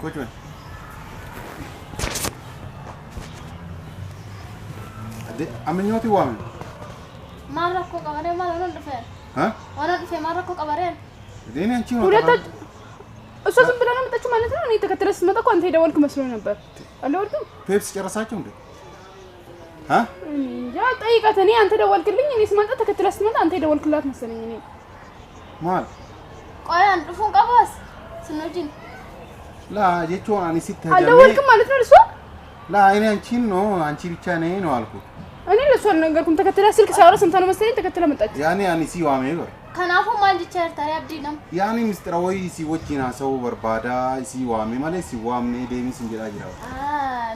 كويس أدي أمنيوتي وامن ما ركوا قبرين ما لون دفين ها وانا دفين ما ركوا قبرين ديني أنتي ሁለታችሁ እሷ ዝም ብላ ነው መጣችሁ ማለት ነው እኔ ተከትለሽ ስመጣ እኮ አንተ የደወልክ መስሎ ነበር አልወርኩም ፔፕሲ ጨረሳችሁ እንዴ ها ያ ጠይቃት እኔ አንተ ደወልክልኝ እኔ ስመጣ ተከትለሽ ስመጣ አንተ የደወልክላት መሰለኝ እኔ ማል ቆይ አንጥፉን ቀባስ ስንወጂን لا يجوا أنا ست هجمة አልደወልክም ማለት ነው እሷ لا أنا أنتين نو أنتي بتشاني نو ألكو እኔ ለሷ ነገርኩም ተከትለሽ ስልክ ሳወራ ስንት ነው መሰለኝ ተከትለ መጣች يعني أنا سي وامي بر كنافو ما عندي شهر ترى أبدينام يعني مستروي سي وجهنا سو بربادا سي وامي ماله سي وامي ديمي سنجرا جراو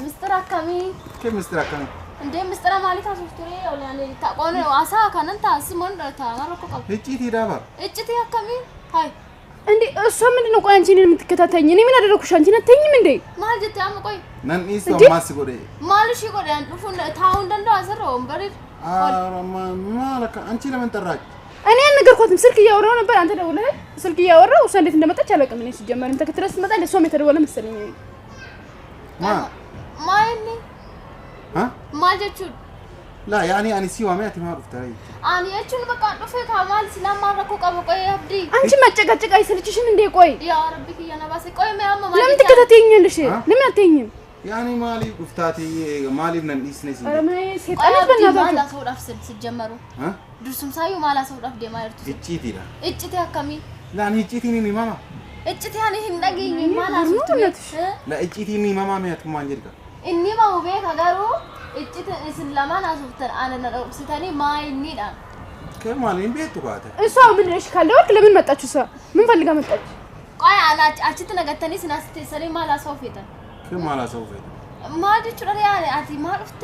مستر كمي كيف مستر كمي እንዴ ምስተራ ማለት አሶስቱሪ ያለ ታቆነ ዋሳ ካነንታ ስሞን ታማረኮ ቀብ እጪቲ ዳበር እጪቲ ያከሚ ሃይ እንዴ እሷ ምንድነው ቆይ አንቺ እኔን የምትከታተኝ እኔ ምን አደረኩሽ አንቺ ነተኝም እንዴ ማለት ያም ቆይ ነን ኢስ ማስ ጎዴ ማልሽ ጎዴ አንዱፉን ታው እንደንዶ አሰረው ወንበሪ ማለካ አንቺ ለምን ጠራች እኔ አልነገርኳትም ስልክ እያወራሁ ነበር አንተ ደውለህ ስልክ እያወራሁ እሷ እንዴት እንደመጣች አላውቅም እኔ ሲጀመርም ተከትለሽ ስትመጣ ለሷም የተደወለ መሰለኝ ማይኒ ها ما جتشو لا يعني أنا سي وامي أتي ما عرفتها أنا يجون بقى نفي كمال سلام ما ركوك أبو قوي أبدي አንቺ መጨቃጨቅ አይሰልችሽም እንዴ ቆይ يا ربي كي أنا بس قوي ما أما ما ለምን ትከታተኛለሽ ለምን አትተኝም يعني مالي قفتاتي مالي من الإسنس ኧረ ምን ሰይጣን በእናታችሁ ما لا صور أفسد سجمرو ها درسم سايو ما لا صور أفدي ما يرتو إجتي لا إجتي هكمي لا أنا إجتي ني ماما إجتي يعني هندقي ما لا صور لا إجتي ني ماما ما يتكلم عن جرك إني ما هو بيك أجارو إجتي إسلام أنا صورتر أنا نرقصتني ما إني لا كم مالين بيتو قاعدة እሷ ምን እሺ ካለወርክ ለምን መጣች እሷ ምን ፈልጋ መጣች ቆይ አና አቺት ነገተኒ ስናስተ ሰሪ ማላ ሶፊታ كم مالا سوفي ማዲ ቹራሪ አቲ ማርፍቴ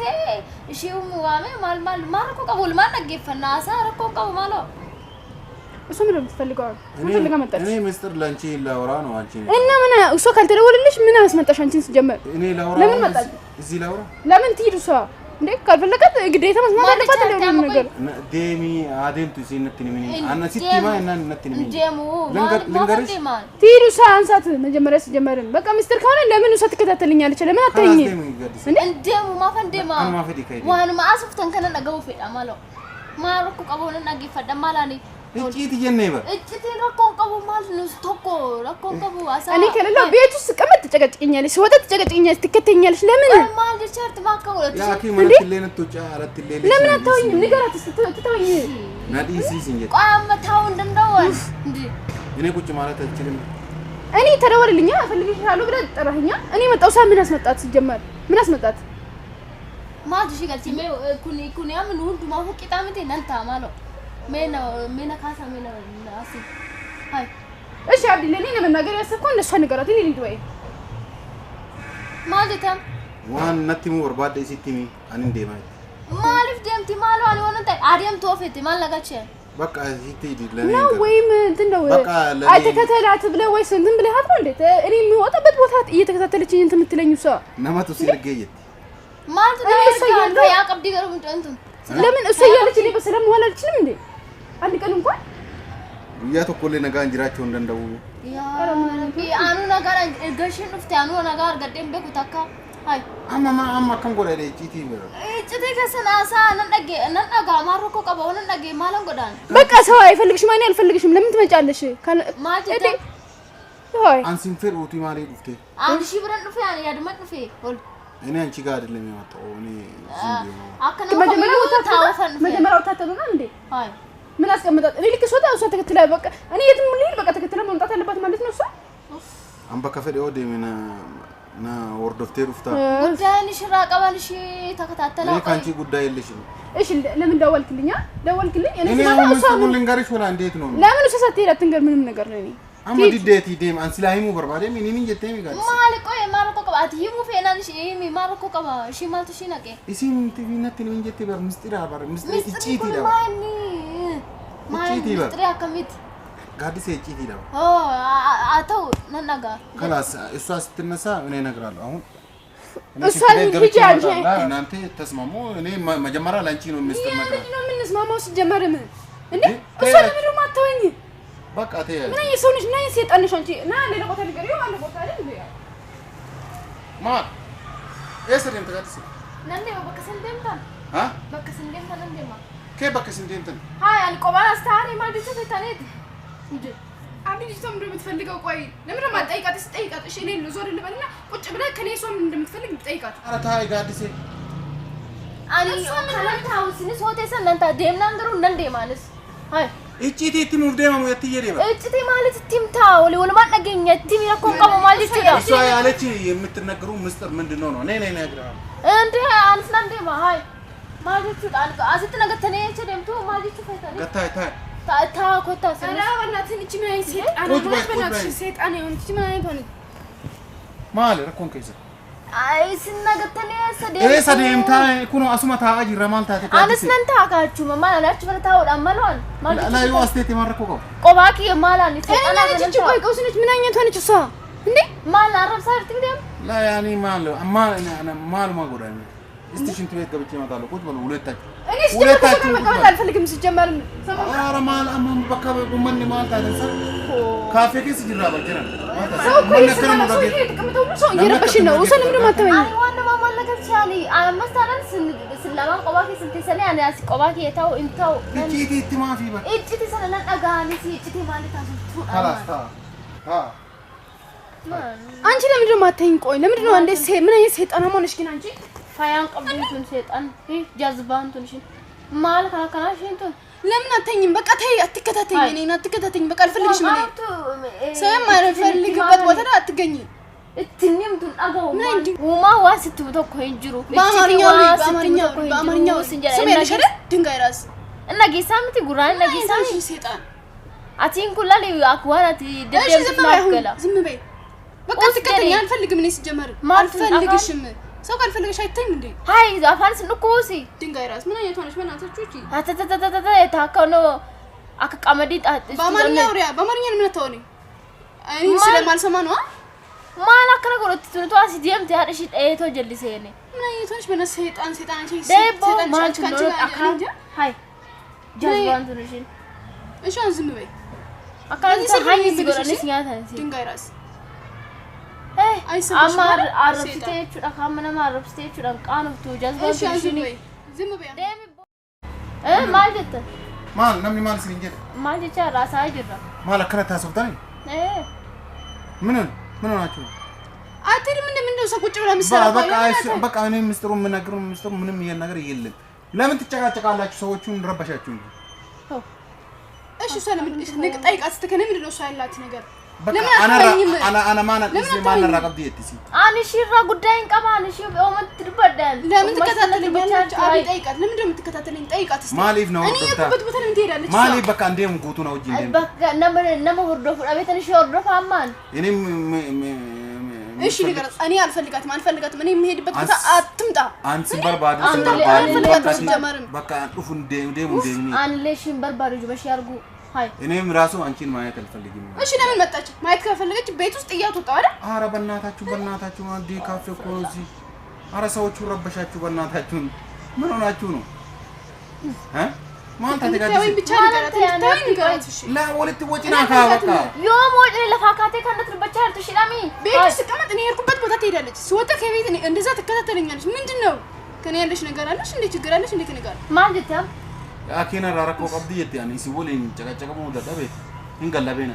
እሺው ሙዋሜ ማል ማርኮ ቀቡል ማን ነገፈና አሳረኮ ቀቡ ማሎ እሷ ምን ልትፈልገው ምን ፈልጋ መጣች እኔ ሚስጥር ላንቺ ላውራ ነው አንቺ እና ምን እሷ ካልተደወለልሽ ምን አስመጣሽ አንቺን ሲጀመር እኔ ላውራ ለምን መጣች እዚህ ላውራ ለምን ትሄድ እሷ እንዴ ካልፈለጋት ግዴታ መስማት አለባት እንደው ነገር ዴሚ አደምቱ ሲነትኒ ምን አና ሲቲ ማ እና ነትኒ ምን ጀሙ ልንገርሽ ትሄድ እሷ አንሳት መጀመሪያ ሲጀመርም በቃ ሚስጥር ከሆነ ለምን እሷ ትከታተልኛለች ለምን አትተኝ እንደሙ ማፈንደማ ዋን ማአስፍተን ከነ ነገው ፈዳ ማሎ ማርኩ ቀቦን ነገፈዳ ማላኒ እጪት የነይበር እጪት ረኮን ቀቡ ማለት ነው ተኮ ረኮን ቀቡ አሳ እኔ ከሌለው ቤት ውስጥ ቀመጥ ትጨቀጭቅኛለሽ ወጣ ትጨቀጭቅኛለሽ ትከተኛለሽ ለምን ማለት ቸርት ማከውለት ያኪ ማለት ለነቶጫ አራት ለለ ለምን አታውኝም ንገራት ትተውኝ ናዲሲ ሲንጀ ቋም ታው እንደው እንዴ እኔ ቁጭ ማለት አልችልም እኔ ተደወልልኛ ፈልግሻለሁ ብለህ ጠራኸኛ እኔ መጣው ሳ ምን አስመጣት ሲጀመር ምን አስመጣት ማጂ ጋር ሲሜ ኩኒ አምን ሁሉ ማሁ ቂጣምቴ ነንታ ማሎ ሜና ካሳ ሜና አሲ ሃይ እሺ አብዲ ለኔ ለመናገር ያሰብኩ እንደሷ ንገራት እኔ ልሂድ ወይ ማለታም ዋን ነቲሙ ወርባደ ሲቲሚ አን እንደ ማለት ማለፍ ደምቲ ማሎ አለ ወንተ አዲም ቶፈት ማለጋቸ በቃ ሲቲ ለኔ ነው ወይም እንትን ነው አይተከተላት ብለ ወይስ እንትን ብለሃት ነው እንዴ እኔ የምወጣበት ቦታ እየተከታተለችኝ እንትን የምትለኝ እሷ ነማቱ ሲርገየት ማለት ነው እሷ ያለው ያቀብ ዲገሩ እንትን ለምን እሷ ያለች እኔ በሰላም መዋል አልችልም እንዴ አንድ ቀን እንኳን ያ ተኮለ ነገ እንጅራቸው እንደንደው ያ ረቢ አኑ ነገር ገሽን ኡፍቲ አኑ ነገር ገደም በኩታካ ሃይ አማ ከም ጎዳ ለጪቲ ይበረ እጭቴ ከሰናሳ ነነጋ ማሮኮ ቀባው ነነጋ ማለን ጎዳን በቃ ሰው አይፈልግሽ ማን ያልፈልግሽም ለምን ትመጫለሽ ማጀቴ ሆይ አንሲን ፈር ኡቲ ማሪ ኡፍቴ አንድ ሺህ ብር ንፈ ያኔ ያድመጥ ንፈ ወል እኔ አንቺ ጋር አይደለም የመጣው እኔ ዝም ብዬ አከነ መጀመሪያው ታተበና እንዴ ሃይ ምን አስቀምጣት እኔ ልክ ሶታ እሷ ተከትላ በቃ እኔ የትም ልሂድ በቃ ተከትላ መምጣት አለባት ማለት ነው እሷ አምባ ከፈደ ወደ ምን ና ወርዶፍቴር ኡፍታ ጉዳይን ሽራ ቀባልሽ ተከታተላ እኔ ካንቺ ጉዳይ የለሽም እሺ ለምን ደወልክልኛ ደወልክልኝ እኔ ሰው ልንገርሽ ወላ እንዴት ነው ለምን እሷ ሳትሄድ አትንገር ምንም ነገር ነው እኔ አማዲ ዴቲ ዴም አንስላሂሙ በርባዴ ምን ምን ጀተሚ ጋር ማልቆ የማርኮ ቀባት ይሙ ፈናንሽ ይሚ ማርኮ ቀባ እሺ ማለት እሺ ነቀ እሲም ቲቪነት ምን ጀተ በር ምስጢር አባር ምስጢር እጪቲ ዳ ማኒ ምስጢር አከሚት ጋዲስ እጪቲ ዳ አተው ነናጋ خلاص እሷ ስትነሳ እኔ እነግራለሁ አሁን እሷ ልጅ አንቺ እናንተ ተስማሙ እኔ መጀመሪያ ላንቺ ነው ምስጢር ነገር ነው ምን ስማማው ሲጀመር ምን እንዴ እሷ ለምን ነው ማተወኝ በቃ ተይ ምን የሰው ልጅ ምን ሰይጣን ነሽ አንቺ ና ሌላ ቦታ ልገሪው አለ ቦታ አይደል እንዴ ማ እሰደም ተጋጥስ ነንዴ በከሰንደምታ አ በከሰንደምታ ነንዴማ በከሰንደምታ ሃይ አልቆባን አስታሪ ማልዲቱ ሰይጣኔት እንዴ አብዲቱ እንደምትፈልገው ቆይ ለምን ማጠይቃት ስጠይቃት እሺ እኔ ልዞር ልበልና ቁጭ ብለ ከኔ ሶም እንደምትፈልግ ጠይቃት ኧረ ታይ ጋዲሴ አኒ ከለታው ሲንስ ሆቴሰን ነንታ ደምናንገሩ ነንዴ ማለት ሃይ እጪቴ ትም ውደማሙ የትየደባ እጪቴ ማለት ትምታው ለወልማን ነገኘ ትም ያኮን ቀሞ ማለት ይችላል እሷ ያለች የምትነግሩ ምስጥር ምንድነው ነው ነይ ነግራው እንዴ አንስናንዴ ማይ ማለት ይችላል አስት ነገር ተነየች ደምቱ ማለት ይችላል ገታይ ታይ ታታ ኮታ ሰላምና ትንጭ ምን ሰይጣን ሰይጣን ይሁን ትንጭ ምን አይሆን ማለ ረኮን ከይዘ አይ ስናገተኔ ሰደምታ ኩኖ አሱማታ አጂ ረማልታ ተቀጥሲ አንስናንታ አካቹ ማላላች በረታው ዳመሏል ማለት ላይ ዋስቴት የማረከው ቆባቂ የማላኒ ሰይጣን አንቺ ቆይ ቀውስነች ምን አይነት ሆነች እሷ እንዴ ማላ አረብ ሳርት ግደም ላ ያኒ ማለ አማ እኔ ማል ማጎዳኝ እስቲ ሽንት ቤት ገብቼ እመጣለሁ ቁጭ በሉ ሁለታችሁ ሁለታችሁ መቀመጥ አልፈልግም ሲጀመር ኧረ ማል አማም በቃ በመን ማል ታደንሳ ካፌ ከስ ጅራ በጀራ ሰው ቆይ ስለማ ሰው የተቀመጠው ሰው እየረበሽን ነው ሰው ለምን ማተበኝ አይ ዋና ማማለከት ቻሊ አመስታለን ስለማ ቆባቂ ስንተሰለ ያኔ ያስ ቆባቂ የታው እንታው እጪቴ ትማፊ በቃ እጪቴ ሰለና ዳጋኒ እጪቴ ማለት አሱ خلاص አንቺ ለምንድን ነው ማተኝ ቆይ ለምንድን ነው አንዴ ምን አይነት ሰይጣን ሆነሽ ግን አንቺ ፋያን ቀብሉን ሰይጣን ጃዝባንቱን እሺ ማል ካካሽ እንቱ ለምን አተኝም በቃ ተይ አትከታተኝ እኔና አትከታተኝ በቃ አልፈልግሽም እኔ ሰም አልፈልግበት ቦታ ላይ አትገኝ እትንም ዱን አጋው ወማ ዋስት ብተኮ እንጅሩ በአማርኛው ስንጀራ ድንጋይ ራስ እና ጌሳምቲ ጉራን እና ጌሳምቲ ሰይጣን አቲን ኩላሊ አክዋራት ደደም ተናገላ ዝም በይ በቃ አትከታተኝ አልፈልግም እኔ ሲጀመር አልፈልግሽም ሰው ካልፈልግሽ አይተኝም እንዴ ሃይ አፋንስ ንኩሲ ድንጋይ ራስ ምን አይነት ሆነሽ በእናታችሁ እቺ አተተተተተ ታከኖ አከቀመዲ ጣጥ በአማርኛ ምን ተወኒ እኔ ስለማልሰማ ነው ማላ ከነገሮት ትንቷ ሲዲም ታርሽ እቶ ጀልሰኔ ምን አይነት ሆነሽ በእናትሽ ሰይጣን አንቺ ሰይጣን ማለት ነው አካን ሃይ ጃዝባን ትንሽን እሺ ዝም በይ አካን ሃይ ሲጎረልሽ ያታንሲ ድንጋይ ራስ አማር አረፍቴቹ ዳካመና ማረፍቴቹ ዳንቃኑቱ ጃዝባን ትንሽን ዝም በይ ማለት ማል ነምኒ ማል ሲንጀት ማለት ራሳ አይጅራ ማል ከረታ ሰውታኝ ምን ሆናችሁ አትሪም እንደምንደው ሰው ቁጭ ብላ መስራት በቃ እኔ ምስጥሩ ምንም ይሄን ነገር የለም ለምን ትጨቃጨቃላችሁ ሰዎቹን ረበሻችሁ እንጂ እሺ ሰላም ጠይቃት ስትከነ ምንድነው እሱ ያላት ነገር انا ما انا راقب ديتي انا شيرا ጉዳይን ቀባን እሺ ኦመት ትበዳል ለምን ተከታተለኛለች አቢ ጠይቃት ለምን ደም ተከታተለኝ ጠይቃት እስቲ ማሊፍ ነው እኔ የኩበት ቦታ ለምን ትሄዳለች ማሊፍ በቃ እንደም ጉቱ ነው እጂ እንደም በቃ ነመ ወርዶ አቤተን እሺ ወርዶ ፈማን እኔም እሺ ነገር እኔ አልፈልጋትም እኔ የምሄድበት ቦታ አትምጣ አንቺ በርባዶ በቃ ጡፉ እንደም አንለሽን በርባዶ ጅበሽ ያርጉ ሃይ እኔም ራሱ አንቺን ማየት አልፈልግም እሺ ለምን መጣች ማየት ከፈለገች ቤት ውስጥ እያወጣው አይደል አረ በእናታችሁ አንዴ ካፌ እኮ ነው እዚህ አረ ሰዎቹ ረበሻችሁ በእናታችሁ ምን ሆናችሁ ነው ማንታ ተጋደሰ ብቻ ንገራት እሺ ላ ወልት ወጪና ካበቃ ዮም ወጪ ለፋካቴ ከነት ልበቻ አርተሽላሚ ቤት ስቀመጥ እኔ የርኩበት ቦታ ትሄዳለች ስወጣ ከቤት እንደዛ ትከታተለኛለች ምንድነው ከኔ ያለሽ ነገር አለሽ እንዴ ችግር አለሽ እንዴ ከነጋር ማለት ያ አኪና ራራኮ ቀብዲ የትያኒ ሲቦሌን ጨቀጨቀሙ ደዳቤት እንገላቤና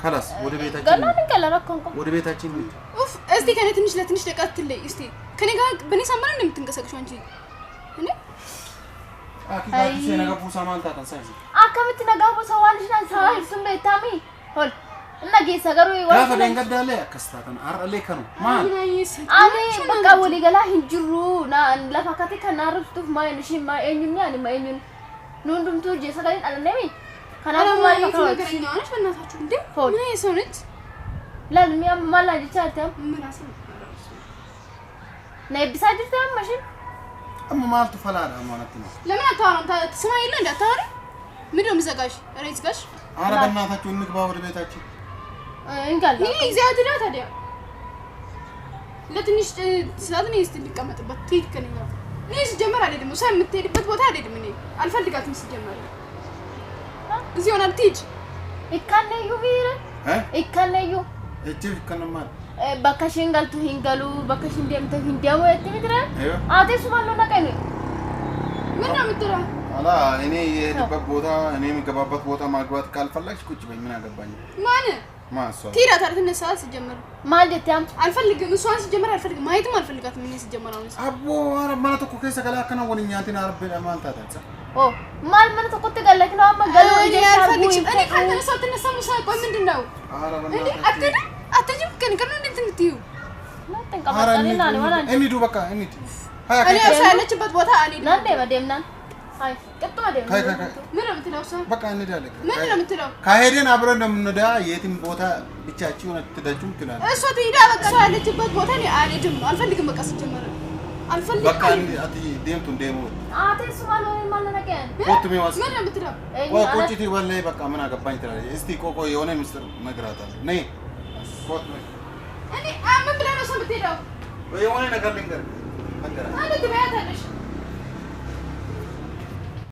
خلاص ወደ ቤታችን ገላን እንገላራኮን ወደ ቤታችን ኡፍ እስቲ ከኔ ትንሽ ለትንሽ ደቃትልኝ እስቲ ከኔ ጋር በኔ ሳምባል እንደምትንቀሳቀሽው አንቺ እኔ አኪ ሲነጋፉ ሳማንታ ተንሳይ አከምት ነጋቡ ሰዋልሽና ሳይል ሱም በታሚ ሆል እና ጌሰገሩ ይወጣ ካፈደን ገዳለ ከስታተን አርለ ከኑ ማን አኔ በቃ ወሊ ገላ hinjiru na lafakate kanaruftu ማይንሽ ማይኙኛ አኔ ማይኙን ኑንዱምቱ ጀሰጋሪን አለነሚ ካናሉ ማይ ነገርኛ ነሽ በእናታችሁ እንዴ ምን የሰው ነች ለልሚያም ማላጅ ቻተም ምን አሰብ ነይ ቢሳጅተም ማሽን ማልቱ ፈላዳ ማለት ነው ለምን አታወራም ተስማ ይለ እንዳታወሪ ምንድነው ምዘጋሽ ሬት ጋሽ አረ በእናታችሁ እንግባ ወደ ቤታችን እንጋላ ይሄ እግዚአብሔር ይላል ታዲያ ለትንሽ ሰዓት ነው ይስተልቀመጥበት ትይከነኛ እኔ ሲጀመር አይደለም ሰው የምትሄድበት ቦታ አይደለም እኔ አልፈልጋትም ሲጀመር እዚህ ሆነ አትሂጂ ikkanneeyyuu biira ikkanneeyyuu echi kanuma bakka ishiin galtu hin galu bakka ishiin deemtu hin deemu jetti mitira ati sumallo naqani ምን ነው የምትለው አላ እኔ የሄድበት ቦታ እኔ የምገባበት ቦታ ማግባት ካልፈለግሽ ቁጭ በይ ምን አገባኝ ማን ማሷ ቲራ ታርክነ ሰዓት ሲጀመር ማለት ያም አልፈልግም እሷን ሲጀመር አልፈልግም ማየትም አልፈልጋትም እኔ ሲጀመር አሁን አቦ አረ ማለት እኮ ከሰ ገላከና ወንኛ አንተና አረብ ለማንታ ታጻ ኦ ማለት እኮ ተገለክ ነው ማገሉ ይያርፈልግ እኔ ካልተነሳው ተነሳ ሙሳ ቆይ ምንድነው አረ በእናትህ አትጅም ከን እንዴት እንትዩ ናጠንቃ ማጣለና ነው ወላ እንሂዱ በቃ እንሂድ እኔ ያለችበት ቦታ አልሄድም ናንዴ በደምናን አይ ቅጡ በደም ምን ነው የምትለው እሷ በቃ እንሄዳለን ምን ነው የምትለው ካሄደን አብረን ነው የምንሄዳ የትም ቦታ ብቻችሁን አትደጁም ትላለች እሷ ትሄዳ በቃ ያለችበት ቦታ እኔ አልሄድም አልፈልግም በቃ ሲጀመር አልፈልግም በቃ አቲ ደምቱ እንደሞ አቴ ሱማሎ ማለነቀን ኮት ሚዋስ ምን ነው የምትለው ወይ ቁጭቲ ወላይ በቃ ምን አገባኝ ትላለች እስቲ ቆቆ የሆነ ምስጥር ነግራታል ነይ ኮት እኔ ምን ብለህ ነው ሰምተኸው ወይ የሆነ ነገር ልንገር አንተ ትበያታለህ